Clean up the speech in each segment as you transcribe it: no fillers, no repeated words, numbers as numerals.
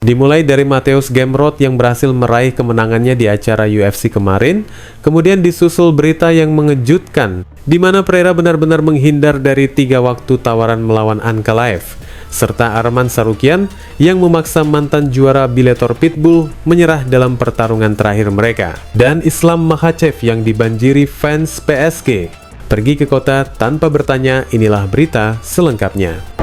Dimulai dari Mateusz Gamrot yang berhasil meraih kemenangannya di acara UFC kemarin, kemudian disusul berita yang mengejutkan, di mana Pereira benar-benar menghindar dari 3 waktu tawaran melawan Ankalaev, serta Arman Tsarukyan yang memaksa mantan juara Bellator Pitbull menyerah dalam pertarungan terakhir mereka, dan Islam Makhachev yang dibanjiri fans PSG. Pergi ke kota tanpa bertanya, inilah berita selengkapnya.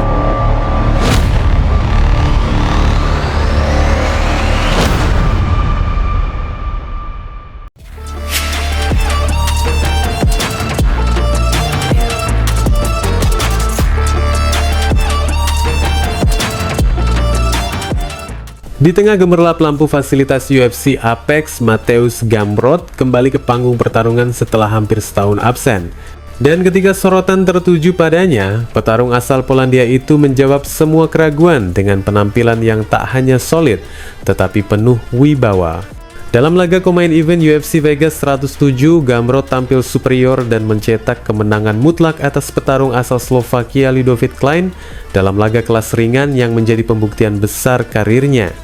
Di tengah gemerlap lampu fasilitas UFC Apex, Mateusz Gamrot kembali ke panggung pertarungan setelah hampir setahun absen. Dan ketika sorotan tertuju padanya, petarung asal Polandia itu menjawab semua keraguan dengan penampilan yang tak hanya solid, tetapi penuh wibawa. Dalam laga co-main event UFC Vegas 107, Gamrot tampil superior dan mencetak kemenangan mutlak atas petarung asal Slovakia Ludovit Klein dalam laga kelas ringan yang menjadi pembuktian besar karirnya.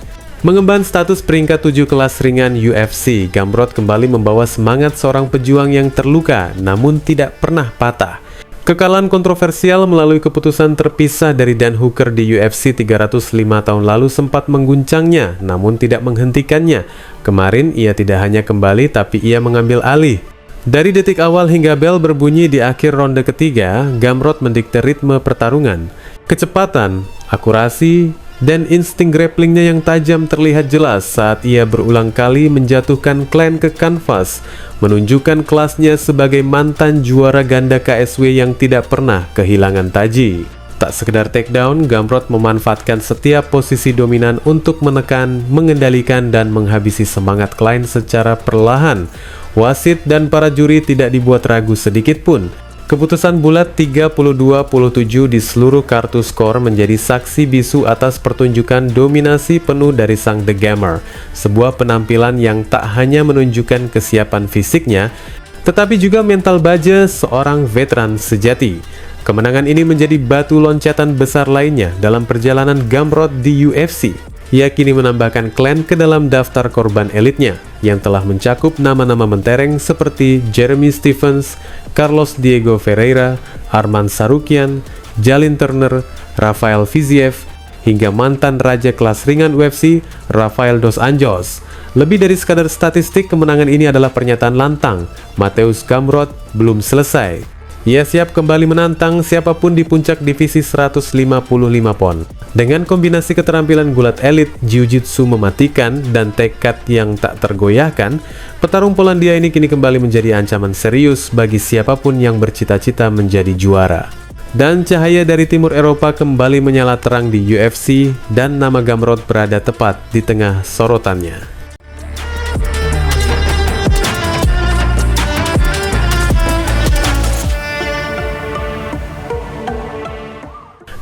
Mengemban status peringkat 7 kelas ringan UFC, Gamrot kembali membawa semangat seorang pejuang yang terluka namun tidak pernah patah. Kekalahan kontroversial melalui keputusan terpisah dari Dan Hooker di UFC 305 tahun lalu sempat mengguncangnya namun tidak menghentikannya. Kemarin ia tidak hanya kembali tapi ia mengambil alih. Dari detik awal hingga bel berbunyi di akhir ronde ketiga, Gamrot mendikte ritme pertarungan. Kecepatan, akurasi, dan insting grapplingnya yang tajam terlihat jelas saat ia berulang kali menjatuhkan Klein ke kanvas, menunjukkan kelasnya sebagai mantan juara ganda KSW yang tidak pernah kehilangan taji. Tak sekedar takedown, Gamrot memanfaatkan setiap posisi dominan untuk menekan, mengendalikan, dan menghabisi semangat Klein secara perlahan. Wasit dan para juri tidak dibuat ragu sedikit pun. Keputusan bulat 32-27 di seluruh kartu skor menjadi saksi bisu atas pertunjukan dominasi penuh dari sang The Gamer, sebuah penampilan yang tak hanya menunjukkan kesiapan fisiknya, tetapi juga mental baja seorang veteran sejati. Kemenangan ini menjadi batu loncatan besar lainnya dalam perjalanan Gamrot di UFC. Ia kini menambahkan Klein ke dalam daftar korban elitnya, yang telah mencakup nama-nama mentereng seperti Jeremy Stephens, Carlos Diego Ferreira, Arman Tsarukyan, Jalin Turner, Rafael Fiziev, hingga mantan raja kelas ringan UFC, Rafael Dos Anjos. Lebih dari sekadar statistik, kemenangan ini adalah pernyataan lantang. Mateusz Gamrot belum selesai. Ia siap kembali menantang siapapun di puncak divisi 155 pon. Dengan kombinasi keterampilan gulat elit, jiu-jitsu mematikan, dan tekad yang tak tergoyahkan, petarung Polandia ini kini kembali menjadi ancaman serius bagi siapapun yang bercita-cita menjadi juara. Dan cahaya dari timur Eropa kembali menyala terang di UFC, dan nama Gamrot berada tepat di tengah sorotannya.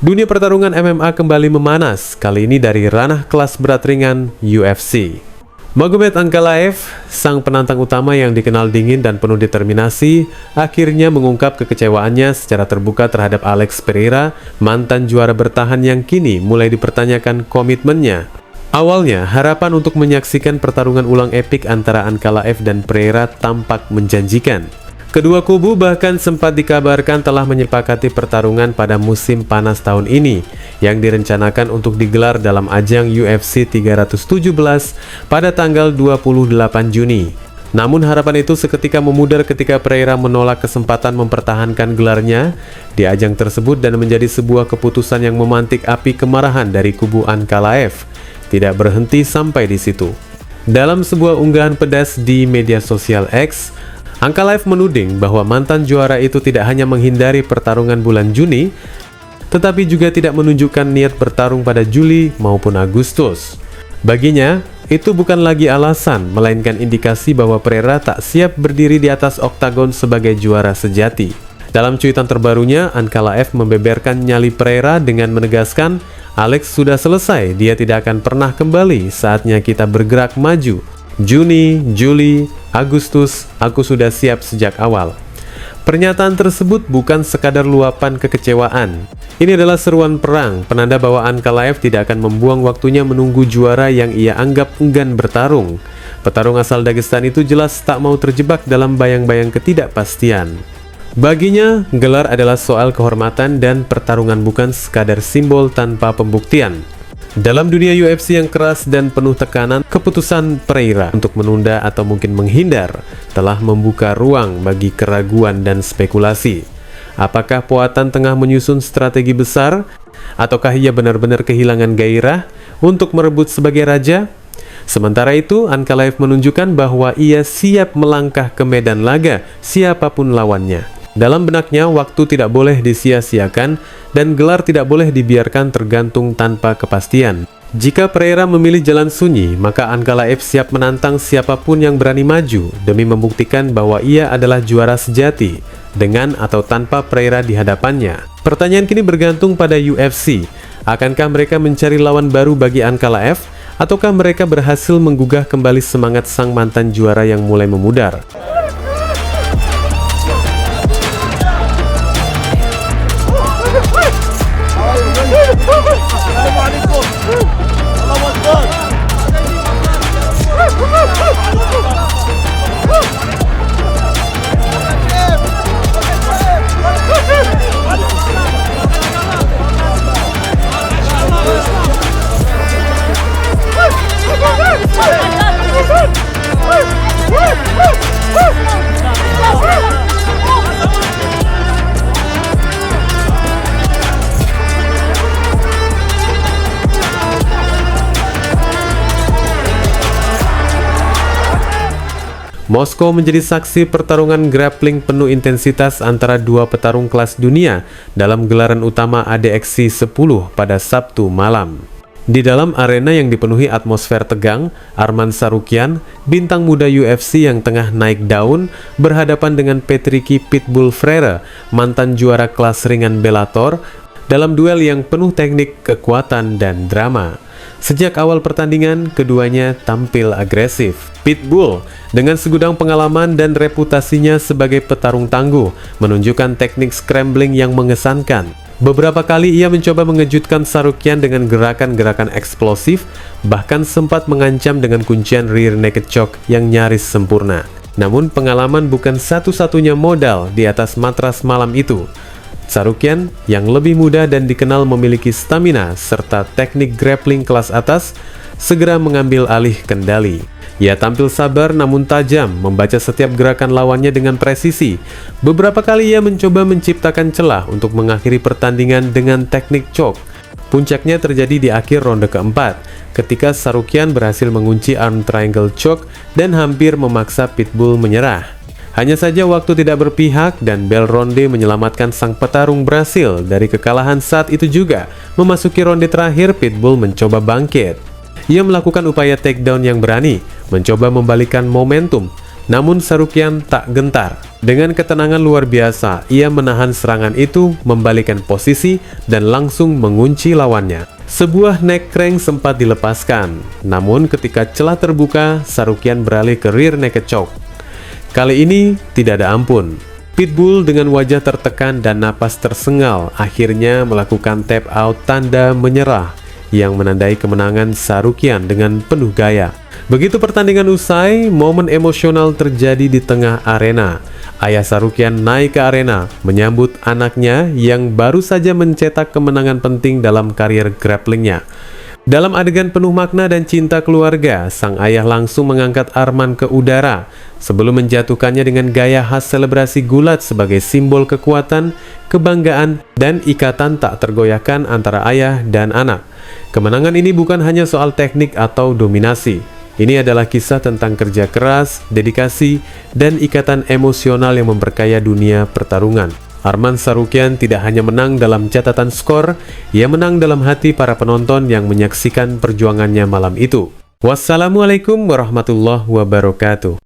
Dunia pertarungan MMA kembali memanas, kali ini dari ranah kelas berat ringan UFC. Magomed Ankalaev, sang penantang utama yang dikenal dingin dan penuh determinasi, akhirnya mengungkap kekecewaannya secara terbuka terhadap Alex Pereira, mantan juara bertahan yang kini mulai dipertanyakan komitmennya. Awalnya, harapan untuk menyaksikan pertarungan ulang epik antara Ankalaev dan Pereira tampak menjanjikan. Kedua kubu bahkan sempat dikabarkan telah menyepakati pertarungan pada musim panas tahun ini yang direncanakan untuk digelar dalam ajang UFC 317 pada tanggal 28 Juni. Namun harapan itu seketika memudar ketika Pereira menolak kesempatan mempertahankan gelarnya di ajang tersebut dan menjadi sebuah keputusan yang memantik api kemarahan dari kubu Ankalaev. Tidak berhenti sampai di situ. Dalam sebuah unggahan pedas di media sosial X, Ankalaev menuding bahwa mantan juara itu tidak hanya menghindari pertarungan bulan Juni, tetapi juga tidak menunjukkan niat bertarung pada Juli maupun Agustus. Baginya, itu bukan lagi alasan, melainkan indikasi bahwa Pereira tak siap berdiri di atas oktagon sebagai juara sejati. Dalam cuitan terbarunya, Ankalaev membeberkan nyali Pereira dengan menegaskan, Alex sudah selesai, dia tidak akan pernah kembali, saatnya kita bergerak maju. Juni, Juli, Agustus, aku sudah siap sejak awal. Pernyataan tersebut bukan sekadar luapan kekecewaan. Ini adalah seruan perang, penanda bahwa Ankalaev tidak akan membuang waktunya menunggu juara yang ia anggap enggan bertarung. Petarung asal Dagestan itu jelas tak mau terjebak dalam bayang-bayang ketidakpastian. Baginya, gelar adalah soal kehormatan dan pertarungan bukan sekadar simbol tanpa pembuktian. Dalam dunia UFC yang keras dan penuh tekanan, keputusan Pereira untuk menunda atau mungkin menghindar telah membuka ruang bagi keraguan dan spekulasi. Apakah Poatan tengah menyusun strategi besar? Ataukah ia benar-benar kehilangan gairah untuk merebut sebagai raja? Sementara itu, Ankalaev menunjukkan bahwa ia siap melangkah ke medan laga siapapun lawannya. Dalam benaknya, waktu tidak boleh disia-siakan dan gelar tidak boleh dibiarkan tergantung tanpa kepastian. Jika Pereira memilih jalan sunyi, maka Ankalaev siap menantang siapapun yang berani maju demi membuktikan bahwa ia adalah juara sejati, dengan atau tanpa Pereira di hadapannya. Pertanyaan kini bergantung pada UFC. Akankah mereka mencari lawan baru bagi Ankalaev, ataukah mereka berhasil menggugah kembali semangat sang mantan juara yang mulai memudar? Moskow menjadi saksi pertarungan grappling penuh intensitas antara dua petarung kelas dunia dalam gelaran utama ADXC 10 pada Sabtu malam. Di dalam arena yang dipenuhi atmosfer tegang, Arman Tsarukyan, bintang muda UFC yang tengah naik daun, berhadapan dengan Patricky Pitbull Freire, mantan juara kelas ringan Bellator, dalam duel yang penuh teknik, kekuatan, dan drama. Sejak awal pertandingan, keduanya tampil agresif. Pitbull, dengan segudang pengalaman dan reputasinya sebagai petarung tangguh, menunjukkan teknik scrambling yang mengesankan. Beberapa kali ia mencoba mengejutkan Tsarukyan dengan gerakan-gerakan eksplosif, bahkan sempat mengancam dengan kuncian rear naked choke yang nyaris sempurna. Namun pengalaman bukan satu-satunya modal di atas matras malam itu. Tsarukyan yang lebih muda dan dikenal memiliki stamina serta teknik grappling kelas atas segera mengambil alih kendali. Ia tampil sabar namun tajam, membaca setiap gerakan lawannya dengan presisi. Beberapa kali ia mencoba menciptakan celah untuk mengakhiri pertandingan dengan teknik choke. Puncaknya terjadi di akhir ronde keempat, ketika Tsarukyan berhasil mengunci arm triangle choke dan hampir memaksa Pitbull menyerah. Hanya saja waktu tidak berpihak dan bel ronde menyelamatkan sang petarung berhasil dari kekalahan. Saat itu juga, memasuki ronde terakhir, Pitbull mencoba bangkit. Ia melakukan upaya takedown yang berani, mencoba membalikkan momentum. Namun Tsarukyan tak gentar. Dengan ketenangan luar biasa, ia menahan serangan itu, membalikkan posisi, dan langsung mengunci lawannya. Sebuah neck crank sempat dilepaskan. Namun ketika celah terbuka, Tsarukyan beralih ke rear naked choke. Kali ini tidak ada ampun. Pitbull dengan wajah tertekan dan napas tersengal akhirnya melakukan tap out tanda menyerah yang menandai kemenangan Tsarukyan dengan penuh gaya. Begitu pertandingan usai, momen emosional terjadi di tengah arena. Ayah Tsarukyan naik ke arena menyambut anaknya yang baru saja mencetak kemenangan penting dalam karier grapplingnya. Dalam adegan penuh makna dan cinta keluarga, sang ayah langsung mengangkat Arman ke udara sebelum menjatuhkannya dengan gaya khas selebrasi gulat sebagai simbol kekuatan, kebanggaan, dan ikatan tak tergoyahkan antara ayah dan anak. Kemenangan ini bukan hanya soal teknik atau dominasi. Ini adalah kisah tentang kerja keras, dedikasi, dan ikatan emosional yang memperkaya dunia pertarungan. Arman Tsarukyan tidak hanya menang dalam catatan skor, ia menang dalam hati para penonton yang menyaksikan perjuangannya malam itu. Wassalamualaikum warahmatullahi wabarakatuh.